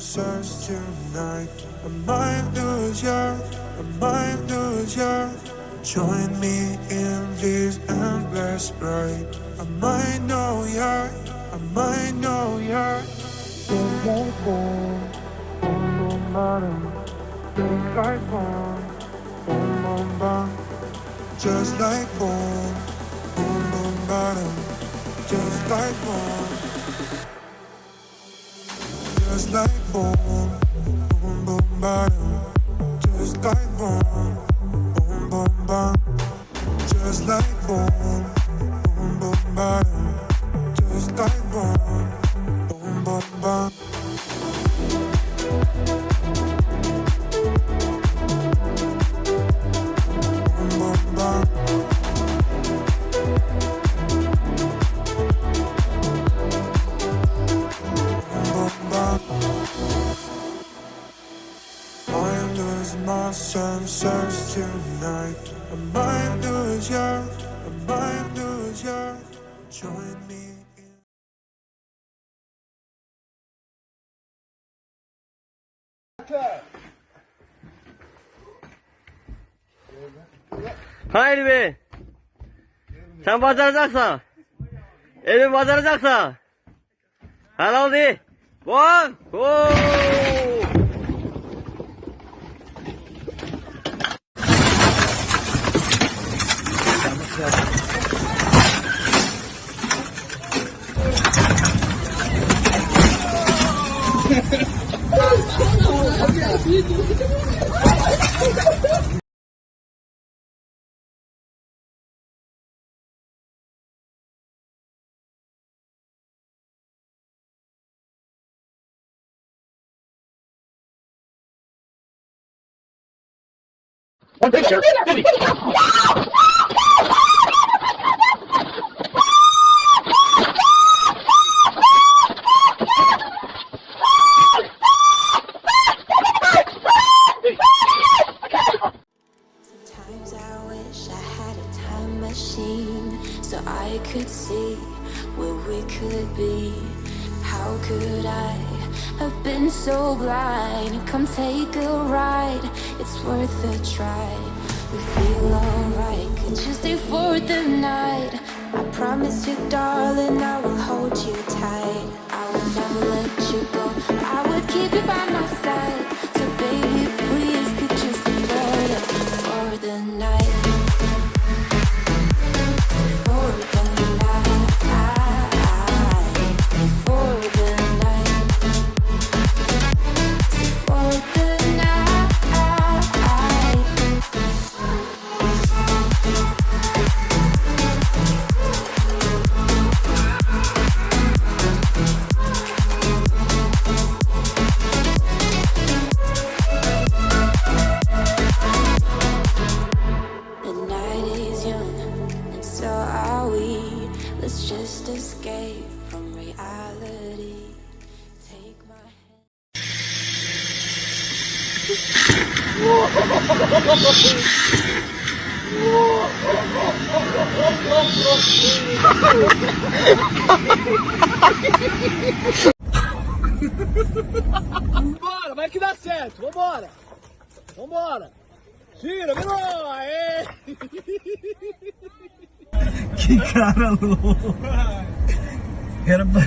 search tonight. I might lose you, I might lose you. Join me in this endless ride. I might know ya, I might know ya. Just like boom, boom, boom, bottom. Just like boom, boom, boom, bottom. Just like boom, boom, boom, bottom. Just like boom. Just like boom, boom, boom, bottom. Just like boom, boom, boom, bottom. Just like boom, boom, boom, bottom. Just like boom, boom, boom, bottom. My senses tonight. I might lose you, I might lose you. Join me in. Hayır be. Sen bacaracaksan. Evi bacaracaksan. Helal değil. One. Go. One picture. Sometimes I wish I had a time machine so I could see where we could be. How could I have been so blind? Come take a ride, it's worth a try. We feel alright, could you stay for the night? I promise you, darling, I will hold you tight. I would never let you go, I would keep you by my side. So baby, please, could you stay for the night? For the night, for the night, for the night. The night is young, and so are we. Let's just escape from reality. Take my hand. Vambora, vai que dá certo, vambora! Vambora! Gira, virou! Aê! Que cara louco! Era pra...